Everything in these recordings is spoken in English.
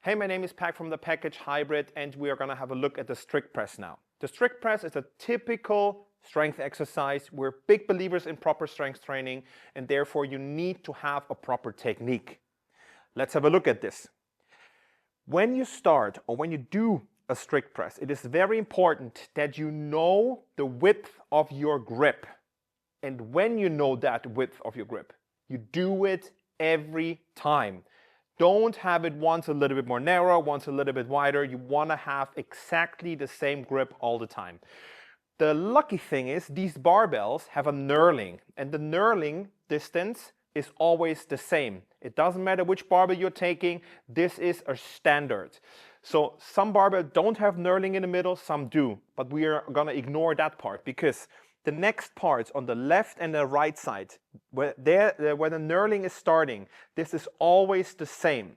Hey, my name is Pack from the Package Hybrid, and we are going to have a look at the strict press now. The strict press is a typical strength exercise. We're big believers in proper strength training, and therefore you need to have a proper technique. Let's have a look at this. When you start or when you do a strict press, it is very important that you know the width of your grip. And when you know that width of your grip, you do it every time. Don't have it once a little bit more narrow, once a little bit wider. You want to have exactly the same grip all the time. The lucky thing is these barbells have a knurling, and the knurling distance is always the same. It doesn't matter which barbell you're taking, this is a standard. So some barbells don't have knurling in the middle, some do, but we are going to ignore that part because the next parts on the left and the right side, where the knurling is starting, this is always the same.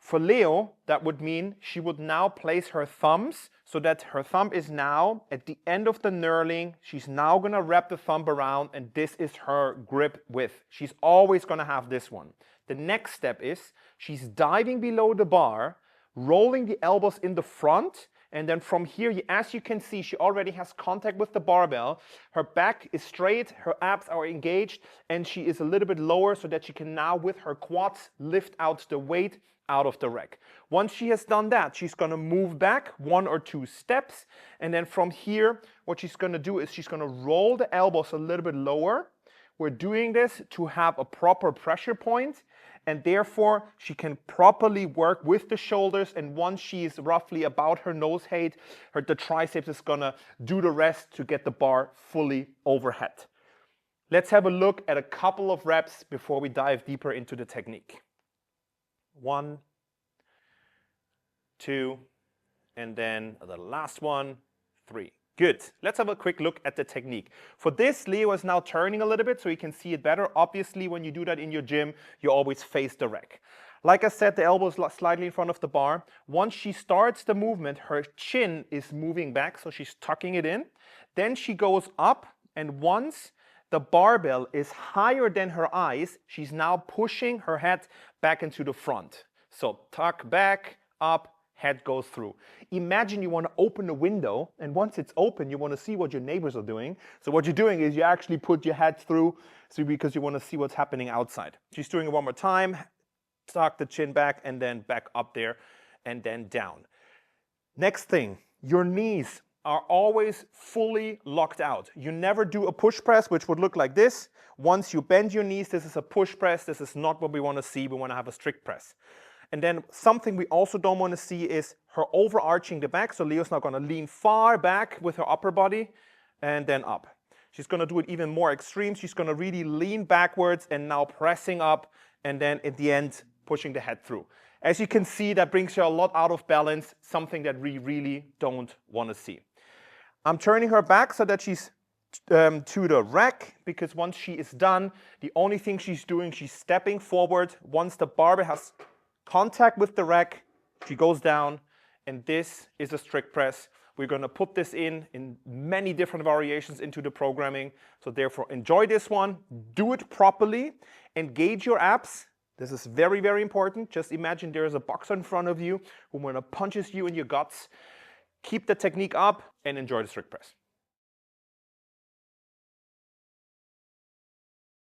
For Leo, that would mean she would now place her thumbs so that her thumb is now at the end of the knurling. She's now going to wrap the thumb around, and this is her grip width. She's always going to have this one. The next step is she's diving below the bar, rolling the elbows in the front, and then from here, as you can see, she already has contact with the barbell. Her back is straight, her abs are engaged, and she is a little bit lower so that she can now, with her quads, lift out the weight out of the rack. Once she has done that, she's going to move back 1 or 2 steps, and then from here, what she's going to do is she's going to roll the elbows a little bit lower. We're doing this to have a proper pressure point, and therefore she can properly work with the shoulders, and once she is roughly about her nose height, the triceps is going to do the rest to get the bar fully overhead. Let's have a look at a couple of reps before we dive deeper into the technique. 1, 2, and then the last one, 3. Good. Let's have a quick look at the technique. For this, Leo is now turning a little bit so you can see it better. Obviously, when you do that in your gym, you always face the rack. Like I said, the elbow is slightly in front of the bar. Once she starts the movement, her chin is moving back, so she's tucking it in. Then she goes up, and once the barbell is higher than her eyes, she's now pushing her head back into the front. So tuck back, up, head goes through. Imagine you want to open a window, and once it's open, you want to see what your neighbors are doing. So what you're doing is you actually put your head through because you want to see what's happening outside. She's doing it one more time. Tuck the chin back, and then back up there, and then down. Next thing, your knees are always fully locked out. You never do a push press, which would look like this. Once you bend your knees, this is a push press. This is not what we want to see. We want to have a strict press. And then something we also don't want to see is her overarching the back. So Leo's now going to lean far back with her upper body and then up. She's going to do it even more extreme. She's going to really lean backwards and now pressing up, and then at the end, pushing the head through. As you can see, that brings her a lot out of balance, something that we really don't want to see. I'm turning her back so that she's to the rack, because once she is done, the only thing she's doing, she's stepping forward. Once the barbell has contact with the rack, she goes down, and this is a strict press. We're going to put this in many different variations into the programming. So therefore, enjoy this one, do it properly, engage your abs. This is very, very important. Just imagine there is a boxer in front of you who punches you in your guts. Keep the technique up and enjoy the strict press.